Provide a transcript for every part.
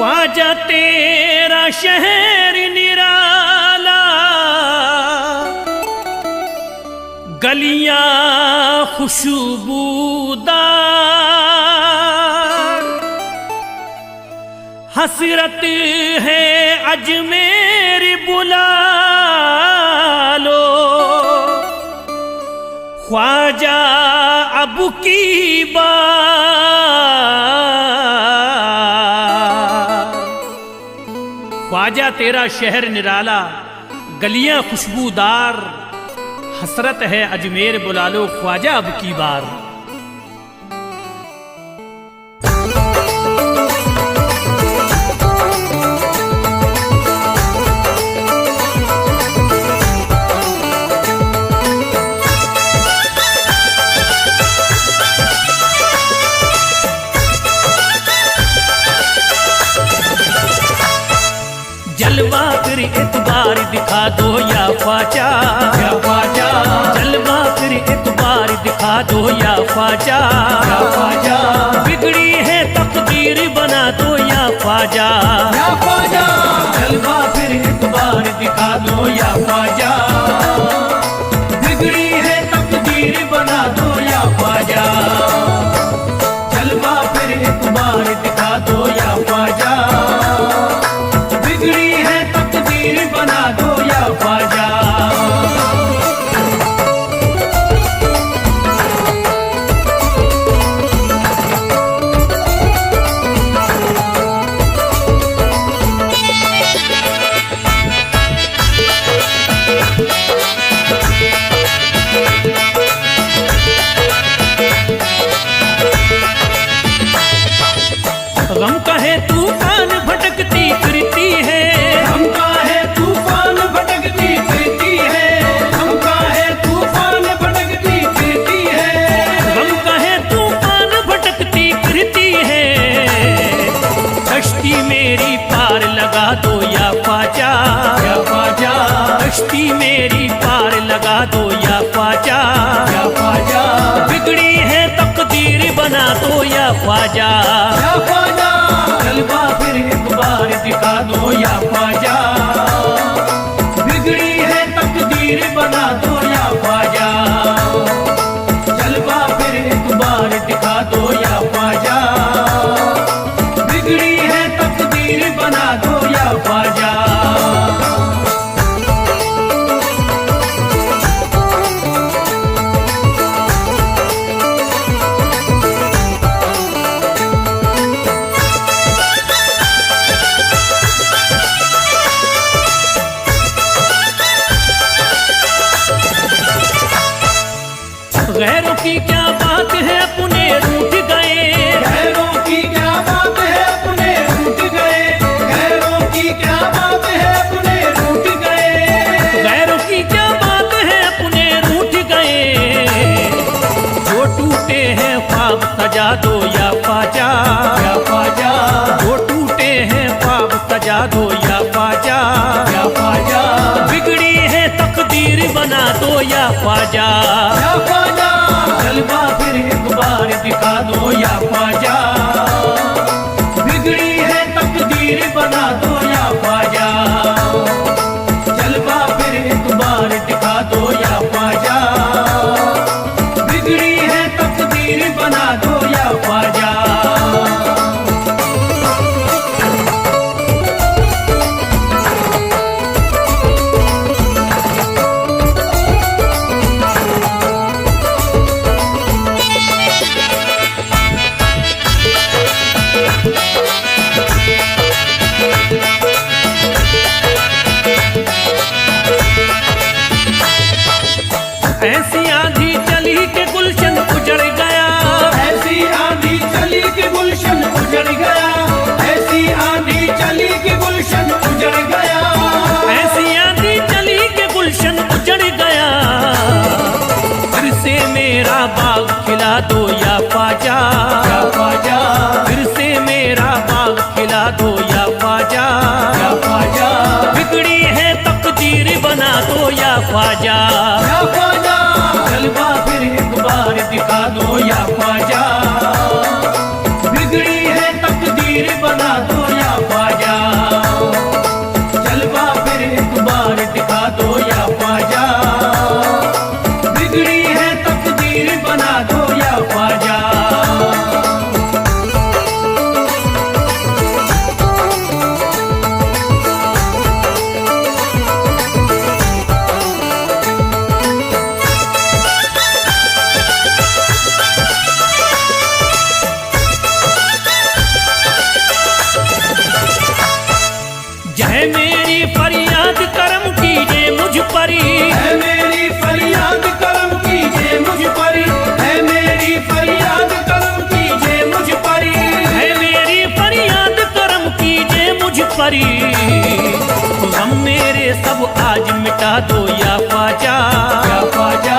ख्वाजा तेरा शहर निराला, गलियां खुशबूदार, हसरत है अजमेर बुला लो, ख्वाजा अब की बार। ख्वाजा तेरा शहर निराला, गलियां खुशबूदार, हसरत है अजमेर बुला लो, ख्वाजा अब की बार। जलवा फिर एक बार दिखा दो या ख्वाजा, या ख्वाजा। जलवा फिर एक बार दिखा दो या ख्वाजा, या ख्वाजा। बिगड़ी है तकदीर बना दो या ख्वाजा, या ख्वाजा। जलवा फिर एक बार दिखा दो या ख्वाजा, बिगड़ी है तकदीर बना दो या ख्वाजा। जलवा फिर एक बार दिखा दो या ख्वाजा, बिगड़ी है तकदीर बना दो या ख्वाजा। गम का है तूफान भटकती फिरती है, गम का है तूफान भटकती फिरती है, गम का है तूफान भटकती फिरती है, गम का है तूफान भटकती फिरती है। कश्ती मेरी पार लगा दो या ख्वाजा, या ख्वाजा। कश्ती मेरी पार लगा दो या ख्वाजा, या ख्वाजा। बिगड़ी है तकदीर बना दो या ख्वाजा, या ख्वाजा। जलवा फिर एक बार दिखा दो या ख्वाजा, बिगड़ी है तकदीर बना दो या ख्वाजा। जलवा फिर एक बार दिखा दो या ख्वाजा, बिगड़ी है तकदीर बना दो या ख्वाजा। गैरों की क्या बात है अपने रूठ गए, गैरों की क्या बात है अपने रूठ गए, गैरों की क्या बात है अपने रूठ गए, गैरों की क्या बात है अपने रूठ गए। जो टूटे हैं ख्वाब सजा दो या ख्वाजा, या ख्वाजा। जो टूटे हैं ख्वाब सजा दो या ख्वाजा, या ख्वाजा। बिगड़ी है तकदीर बना दो या ख्वाजा, या ख्वाजा। जलवा फिर एक बार दिखा दो या ख्वाजा, बिगड़ी है तकदीर बना दो या ख्वाजा। जलवा फिर एक बार दिखा दो या ख्वाजा, बिगड़ी है तकदीर बना दो या ख्वाजा। सब आज मिटा दो या ख्वाजा, या ख्वाजा।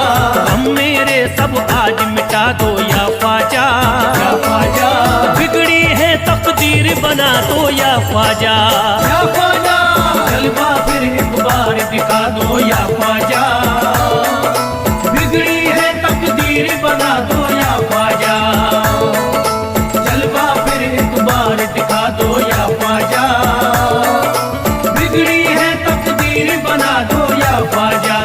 हम मेरे सब आज मिटा दो या ख्वाजा, या ख्वाजा। बिगड़ी है तकदीर बना दो या ख्वाजा, या ख्वाजा। जलवा फिर एक बार दिखा दो या ख्वाजा, बिगड़ी है तकदीर बना दो या ख्वाजा। जलवा फिर एक बार दिखा दो या ख्वाजा, बिगड़ी है तकदीर बना दो या ख्वाजा।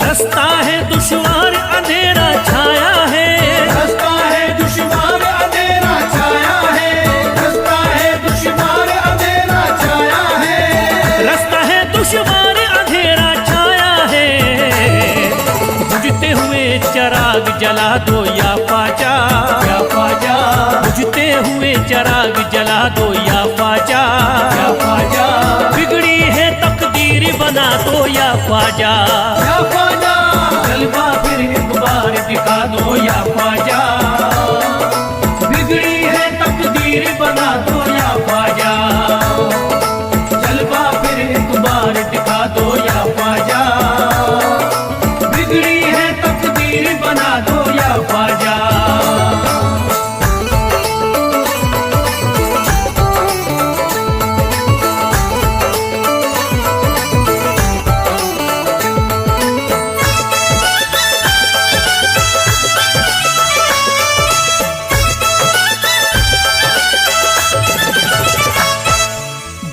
रास्ता है दुश्वार अंधेरा छाया है, रास्ता है दुश्वार अंधेरा छाया है, रास्ता है दुश्वार अंधेरा छाया है, रास्ता है दुश्वार अंधेरा छाया है। बुझते हुए चिराग जला दो या ख्वाजा, या ख्वाजा। बुझते हुए चिराग जला दो या ख्वाजा, या ख्वाजा। बिगड़ी है तकदीर बना दो या ख्वाजा, या ख्वाजा। जलवा फिर एक बार दिखा दो या ख्वाजा, बिगड़ी है तकदीर बना दो या ख्वाजा। जलवा फिर एक बार दिखा दो या ख्वाजा, बिगड़ी है तकदीर बना दो या ख्वाजा।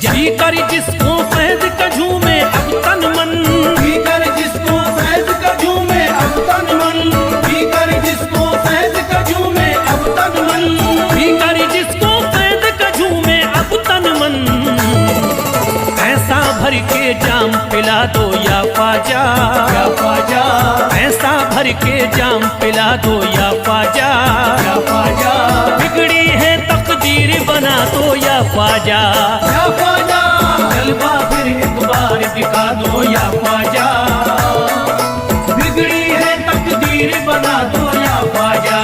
जी कर जिसको फैज़ का झूमे अब तन मन, जी कर जिसको फैज़ का झूमे अब तन मन, जी कर जिसको फैज़ का झूमे अब तन मन, जी कर जिसको फैज़ का झूमे अब तन मन। ऐसा भर के जाम पिला दो या ख्वाजा, या ख्वाजा। ऐसा भर के जाम पिला दो या ख्वाजा, या ख्वाजा। बिगड़ी है तकदीर बना दो या ख्वाजा, या ख्वाजा। जलवा फिर एक बार दिखा दो या ख्वाजा, बिगड़ी है तकदीर बना दो या ख्वाजा।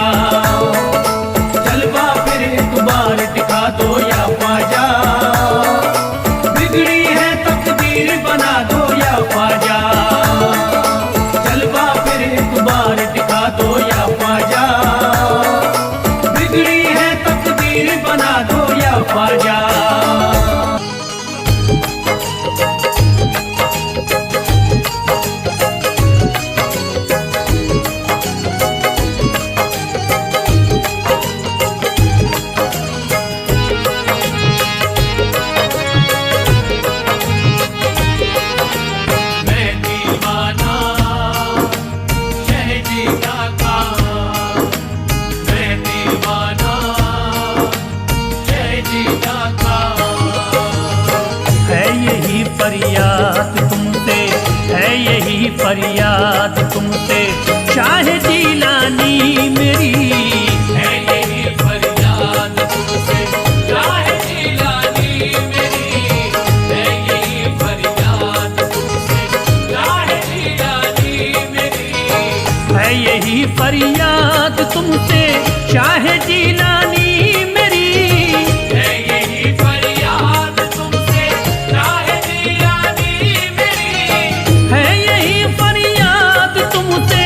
जलवा फिर एक बार दिखा दो या ख्वाजा, बिगड़ी है तकदीर बना दो या ख्वाजा। जलवा फिर एक बार दिखा दो या ख्वाजा, बिगड़ी है तकदीर बना दो या ख्वाजा। फरियाद तुमसे है यही फरियाद तुमसे शाह जीलानी मेरी, है यही फरियाद तुमसे शाह जीलानी मेरी, है यही फरियाद तुमसे शाह जीलानी मेरी, है यही फरियाद तुमसे शाह जीलानी मेरी, है यही फरियाद तुमसे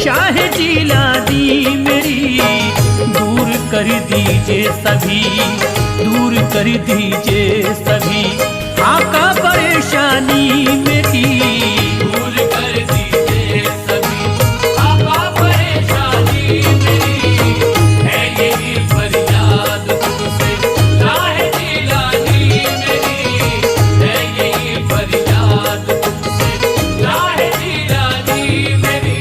शाह शाह जीलानी मेरी। दूर कर दीजिए सभी, दूर कर दीजिए सभी आका परेशानी मेरी, दूर कर दीजिए सभी आका परेशानी मेरी, है यही फरियाद तुमसे शाह जीलानी मेरी, है यही फरियाद तुमसे शाह जीलानी मेरी।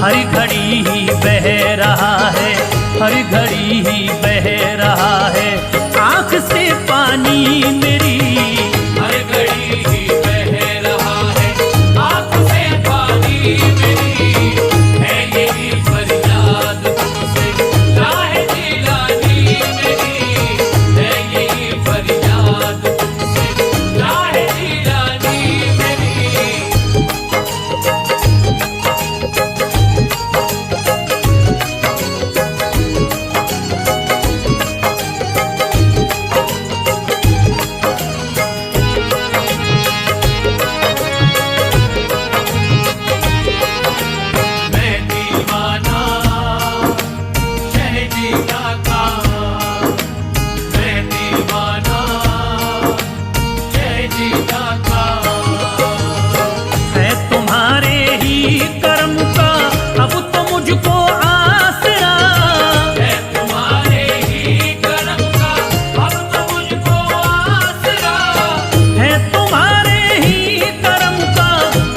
हर घड़ी ही बह रहा है, हर घड़ी ही बह रहा है आँख से पानी मेरी। हर घड़ी ही बह रहा है आँख से पानी मेरी, है यही फरियाद तुमसे राहे जिलानी मेरी, है यही फरियाद तुमसे राहे जिलानी मेरी। मैं दीवाना शहजीदा का, मैं दीवाना शहजीदा का। है तुम्हारे ही कर्म का अब तो मुझको आसरा, है तुम्हारे ही कर्म का अब तो मुझको आसरा, है तुम्हारे ही कर्म का,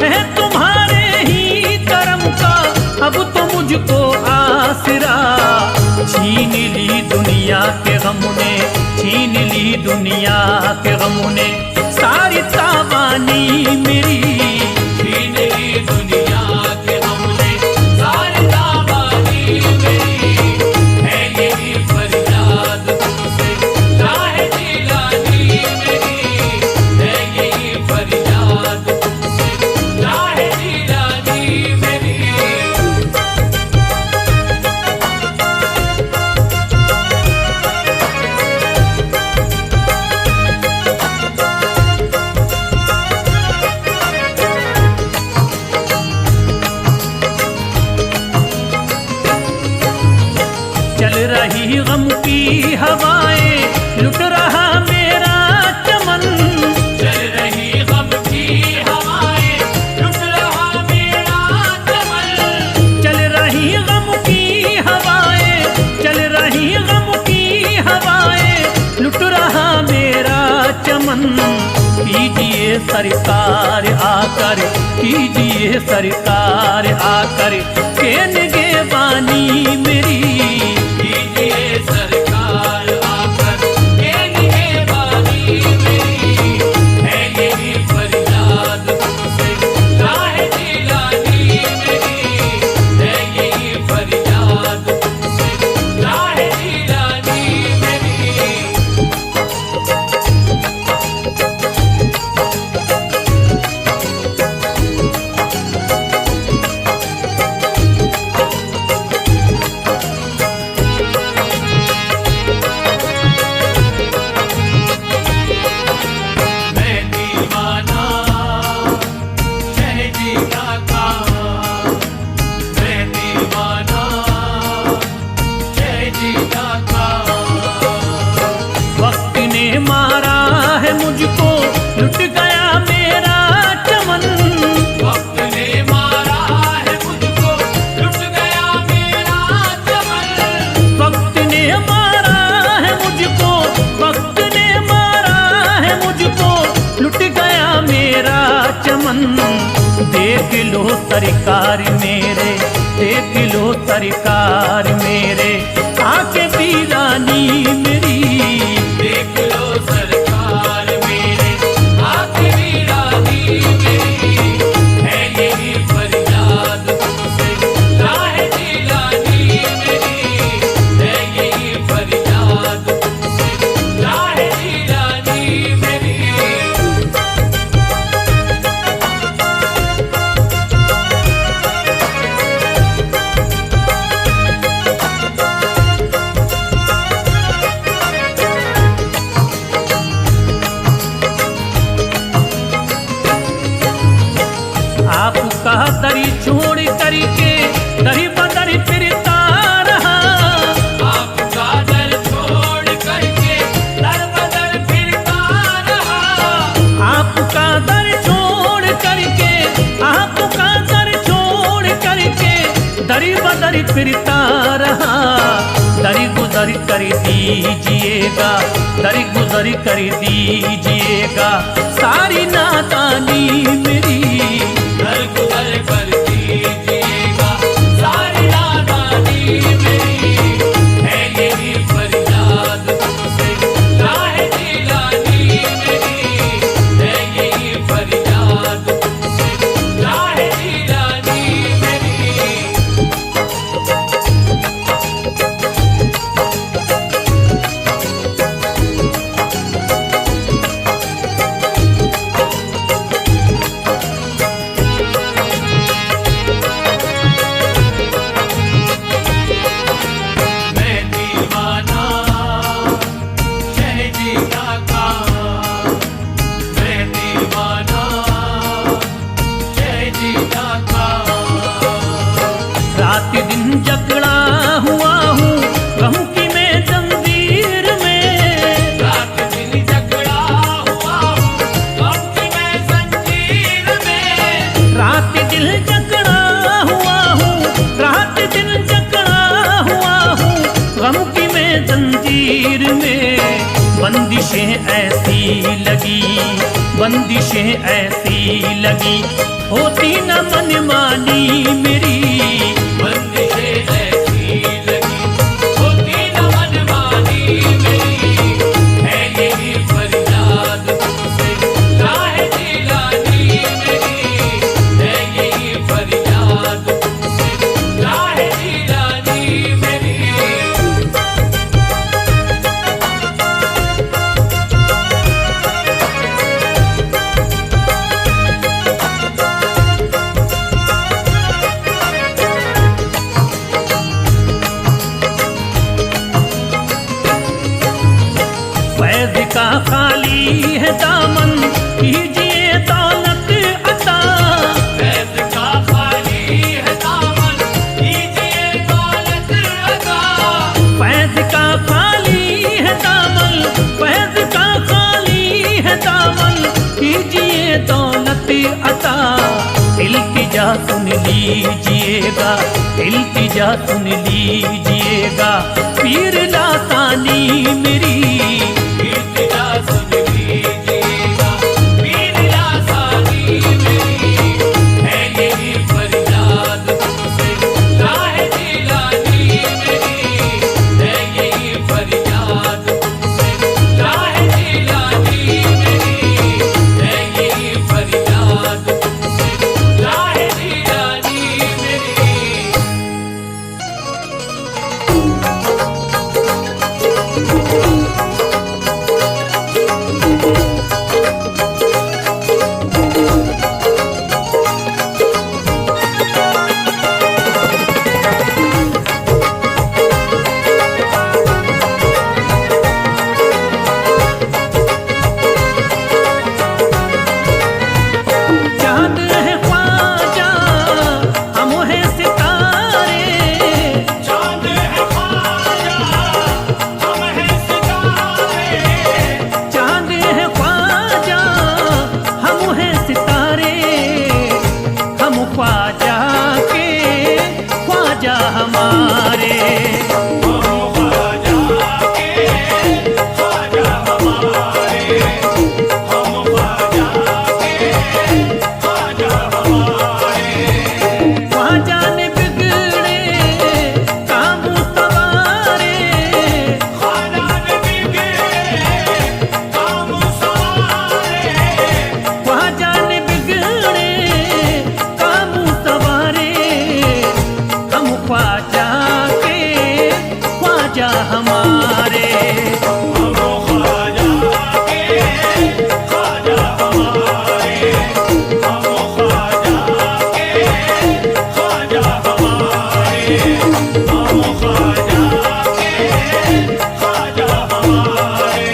है तुम्हारे ही कर्म का अब तो मुझको आसरा। छीन ली दुनिया के गम ने, छीन ली दुनिया के गम ने सारी तावानी मेरी। छीन ली दुनिया के हमने सारी तावानी मेरी, है यही फरियाद तुमसे राहे जिलानी मेरी, है यही फरियाद तुमसे राहे जिलानी मेरी। चल रही गम की हवाएं लुट रहा मेरा चमन, चल रही गम की हवाएं लुट रहा मेरा चमन, चल रही गम की हवाएं, चल रही गम की हवाएं लुट रहा मेरा चमन। कीजिए सरकार आकर, कीजिए सरकार आकर के निगहबानी मेरी। कीजिए सरकार आकर के निगहबानी मेरी, है यही फरियाद तुमसे राहे जिलानी मेरी, है यही फरियाद तुमसे राहे जिलानी मेरी। मैं दीवाना शहजीदा का, मैं दीवाना शहजीदा का। वक्त ने मारा है मुझको लुट गया मेरा चमन, वक्त ने मारा है मुझको लुट गया मेरा चमन, वक्त ने मारा है मुझको, वक्त ने मारा है मुझको लुट गया मेरा चमन। देख लो सरकार मेरे, देख लो सरकार मेरे आके वीरानी मेरी। देख लो सरकार मेरे आखिरी रानी मेरी, है यही फरियाद तुमसे राहे जिलानी मेरी, है यही फरियाद तुमसे राहे जिलानी मेरी। आपका दरी छोड़ करके दरी बदरी फिरता रहा, आपका दर छोड़ करके दर बदर फिरता रहा, आपका दर छोड़ करके, आपका दर छोड़ करके दरी बदरी फिरता रहा। दरी गुजर कर दीजिएगा, दरी गुजर कर दीजिएगा सारी नादानी मेरी। दर गुजर कर दीजिएगा जकड़ा हुआ हूँ गम की मैं जंजीर में। रात दिन जकड़ा हुआ हूँ गम की मैं जंजीर में। रात दिल जकड़ा हुआ हूँ, रात दिल जकड़ा हुआ हूँ गम की मैं जंजीर में। बंदिशें ऐसी लगी, बंदिशें ऐसी लगी, होती न मनमानी मेरी। बंदिशें ऐसी लगी, होती न मनमानी मेरी। है यही फरियाद तुमसे राहे जिलानी मेरी। है यही फरियाद तुमसे राहे जिलानी मेरी। फैज़ का खाली है दामन, कीजिए दौलत अता। फैज़ का खाली है दामन, कीजिए दौलत अता। फैज़ का खाली है दामन, फैज़ का खाली है दामन, कीजिए दौलत अता। इल्तिजा सुन लीजिएगा, इल्तिजा सुन लीजिएगा, पीर लासानी मेरी। इल्तिजा सुन लीजिएगा, पीर लासानी मेरी। है यही फरियाद तुमसे राहे जिलानी मेरी। है यही फरियाद तुमसे राहे जिलानी मेरी। है यही फरियाद तुमसे राहे जिलानी मेरी। चांद है ख्वाजा, हम हैं सितारे। चांद है ख्वाजा, हम हैं सितारे। चांद है ख्वाजा, हम हैं सितारे। हम ख्वाजा के, ख्वाजा हमारे। हम ख्वाजा के, ख्वाजा हमारे। हम ख्वाजा के, ख्वाजा हमारे। ख्वाजा ने बिगड़े काम सवारे। ख्वाजा ने बिगड़े काम सवारे। ख्वाजा ने बिगड़े काम सवारे। हम ख्वाजा के, ख्वाजा हमारे। हम ख्वाजा के, ख्वाजा हमारे। हम ख्वाजा के, ख्वाजा हमारे। हम ख्वाजा के, ख्वाजा हमारे।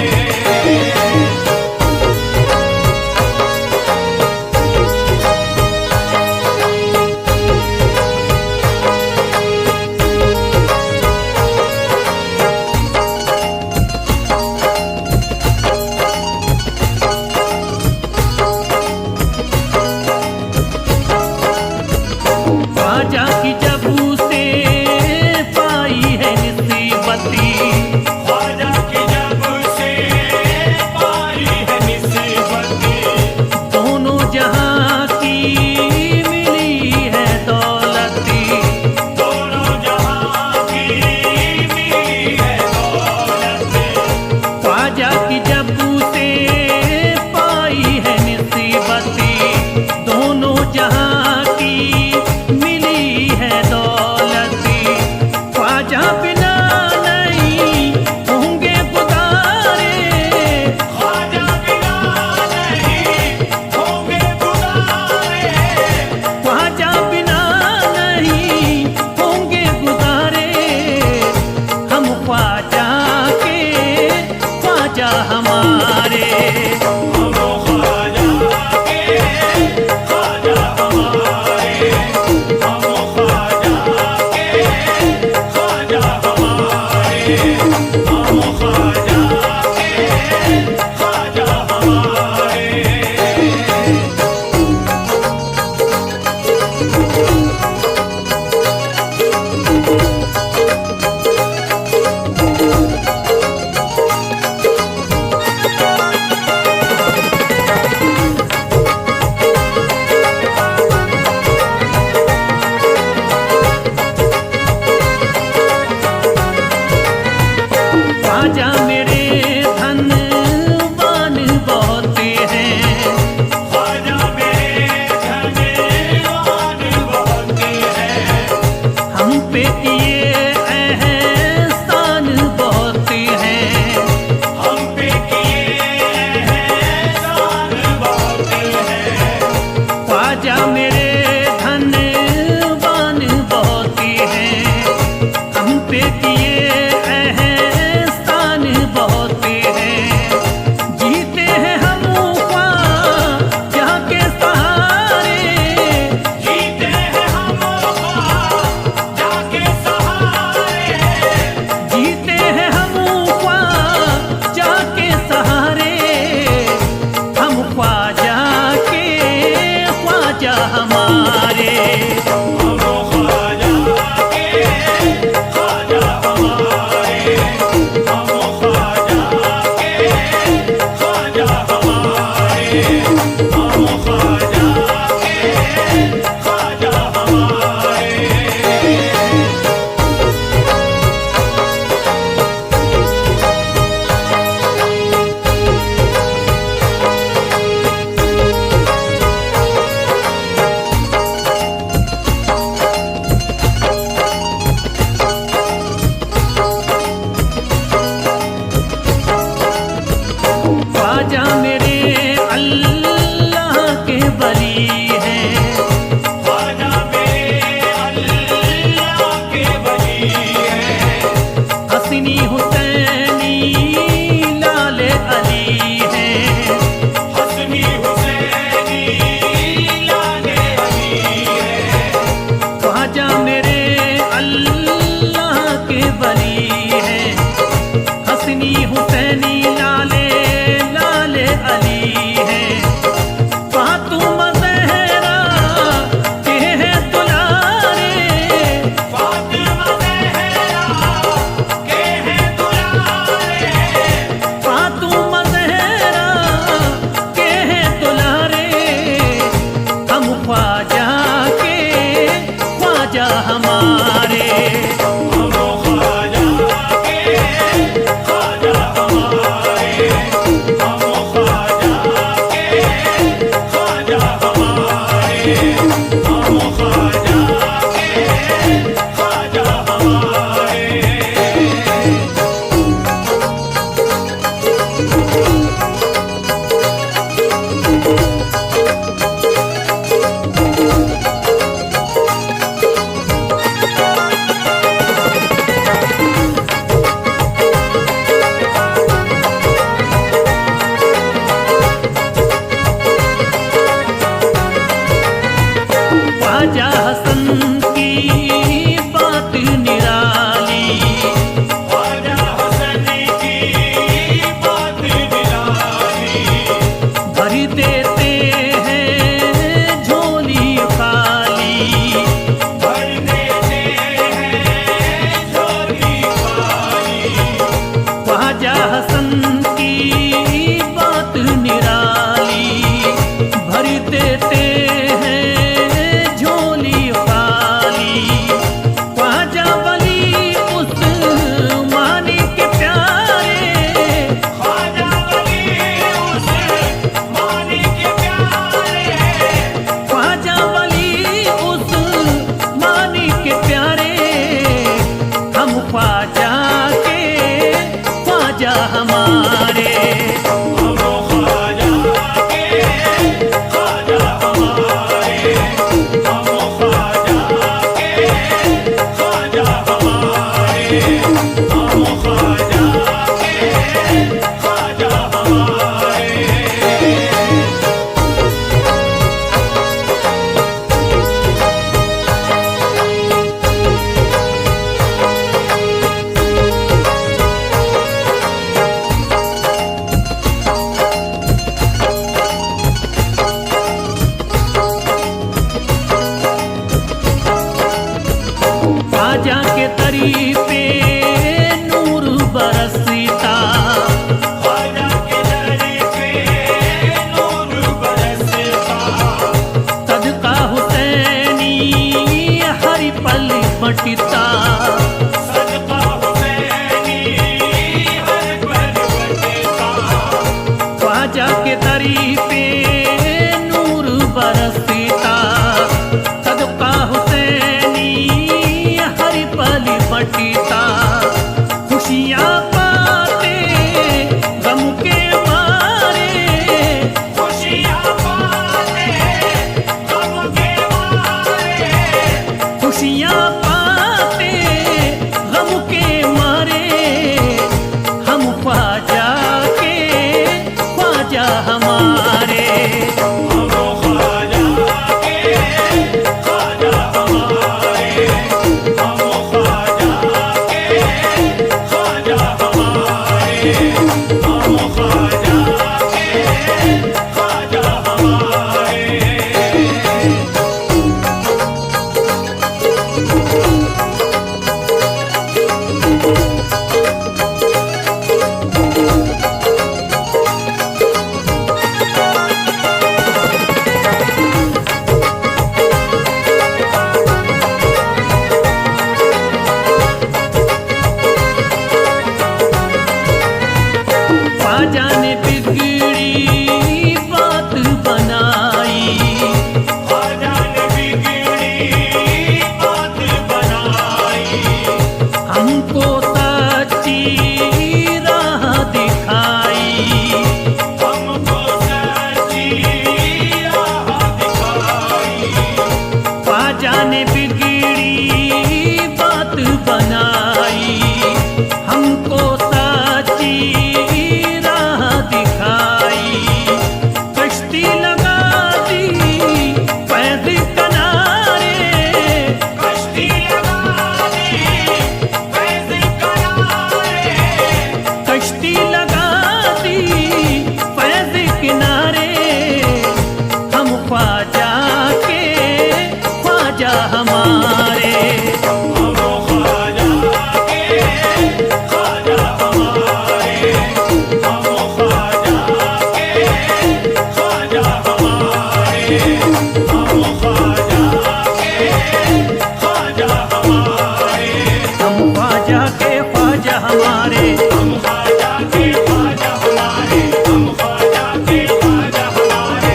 ख्वाजा की जब से ख्वाजा मेरे धनवान बहुत हैं, ख्वाजा मेरे धनवान बहुत हैं, हम पे किए एहसान बहुत हैं, हम पे किए एहसान बहुत हैं। ख्वाजा मेरे धनवान बहुत हैं, हम पे किए एहसान बहुत हैं। जीते हैं हम ख्वाजा के सहारे, जीते हैं हम ख्वाजा के सहारे, जीते हैं हम ख्वाजा के सहारे, हम ख्वाजा के ख्वाजा हमारे। हम ख्वाजा के ख्वाजा हमारे, हम ख्वाजा के ख्वाजा हमारे, हम ख्वाजा के ख्वाजा हमारे। ख्वाजा मेरे अल्लाह के वली हैं, ख्वाजा मेरे अल्लाह के वली हैं, हसनी हुसैनी लाल अली हैं, हसनी हुसैनी लाले अली हैं, ख्वाजा मेरे अल्लाह के वली हैं, हसनी हुसैनी लाले लाले अली हैं। फातिमा ज़हरा के हैं दुलारे, फातिमा ज़हरा के हैं दुलारे, फातिमा ज़हरा के हैं दुलारे, हम ख्वाजा के ख्वाजा हमारे। हम ख्वाजा के ख्वाजा हमारे, हम ख्वाजा के ख्वाजा हमारे, हम ख्वाजा के ख्वाजा हमारे। ख्वाजा हसन की बात निराली, ख्वाजा हसन की बात निराली, भर देते हैं झोली खाली, भर देते हैं झोली खाली। ख्वाजा हसन की बात निराली, भर देते हैं झोली खाली। ख्वाजा वली उस्मानी के प्यारे, ख्वाजा वली उस्मानी के प्यारे, ख्वाजा वली उस्मानी के प्यारे, हम ख्वाजा के ख्वाजा हमारे। हम ख्वाजा के ख्वाजा हमारे, हम ख्वाजा के ख्वाजा हमारे, हम ख्वाजा के ख्वाजा हमारे। ख्वाजा के तरी पे नूर बरसता, ख्वाजा के दर पे नूर बरसता, सदका हुसैनी हर पल बटता, सदका हुसैनी हर हमको सच्ची राह दिखाई, हमको सच्ची राह दिखाई। ख्वाजा ने बिगड़ी बात बनाई, हमको सच्ची राह दिखाई। कश्ती लगा दी फैज़ किनारे, कश्ती लगा दी फैज़ किनारे, कश्ती लगा दी फैज़ किनारे। हम ख्वाजा के ख्वाजा हमारे, हम ख्वाजा के ख्वाजा हमारे, हम ख्वाजा के ख्वाजा हमारे, हम ख्वाजा के ख्वाजा हमारे, हम ख्वाजा के ख्वाजा हमारे। हम ख्वाजा के ख्वाजा हमारे, हम ख्वाजा के ख्वाजा हमारे, हम ख्वाजा के ख्वाजा हमारे,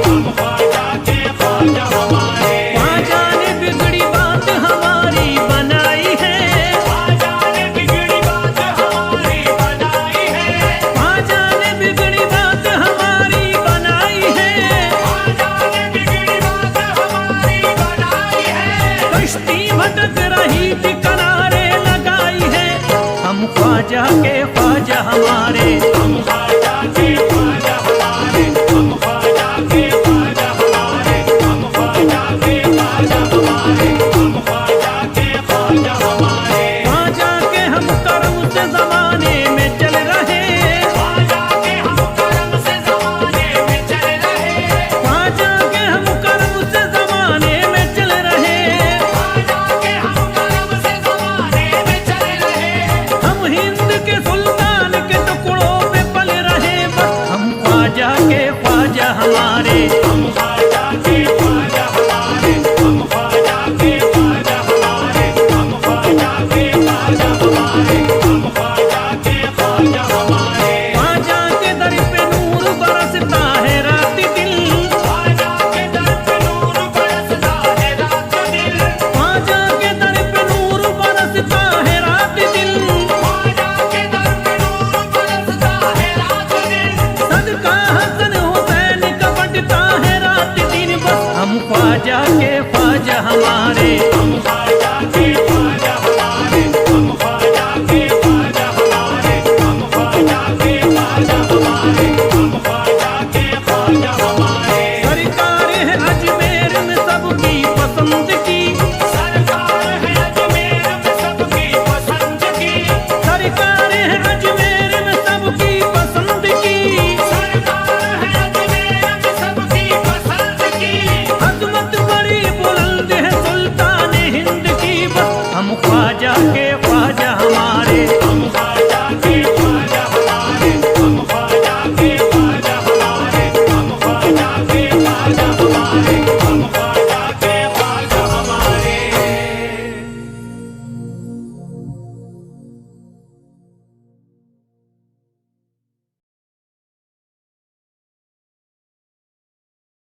हम ख्वाजा के ख्वाजा हमारे। ख्वाजा ने बिगड़ी बात हमारी बनाई है, ख्वाजा ने बिगड़ी बात हमारी बनाई है, ख्वाजा ने बिगड़ी बात हमारी बनाई है। ख्वाजा ने बिगड़ी बात हमारी बनाई है। कश्ती भटक रही थी किनारे लगाई है, हम ख्वाजा के ख्वाजा हमारे। हम ख्वाजा के ख्वाजा हमारे, हम ख्वाजा के ख्वाजा हमारे, हम ख्वाजा के ख्वाजा हमारे, हम ख्वाजा के ख्वाजा हमारे। ख्वाजा के हम करम से जमाने में चल रहे, ख्वाजा के हम करम से ज़माने में चल रहे, ख्वाजा के हम करम से जमाने में चल रहे। ख्वाजा के हम करम से ज़माने में चल रहे। हम हिंद के सुल्तान के टुकड़ों में पल रहे, बस हम ख्वाजा के ख्वाजा हमारे। हम ख्वाजा के ख्वाजा हमारे, हम ख्वाजा के ख्वाजा हमारे, हम ख्वाजा के ख्वाजा हमारे, हम ख्वाजा के ख्वाजा हमारे। ख्वाजा के दर पे नूर बरसता है रात दिन, ख्वाजा के दर पे नूर बरसता है रात दिन, ख्वाजा के दर पे नूर बरसता है रात दिन। ख्वाजा के दर पे नूर बरसता है रात दिन। सदका हसन हुसैन का बटता है रात दिन, बस हम ख्वाजा के ख्वाजा हमारे। हम ख्वाजा के ख्वाजा हमारे, हम ख्वाजा के ख्वाजा हमारे, हम ख्वाजा के ख्वाजा हमारे, हम ख्वाजा के ख्वाजा हमारे। सरकार है अजमेर में सबकी पसंद की, सरकार है अजमेर में सबकी पसंद की, सरकार है अजमेर में सबकी पसंद की। सरकार है अजमेर में सबकी पसंद की। अजमत बड़ी बुलंद है सुल्तान हिंद की, बस हम ख्वाजा के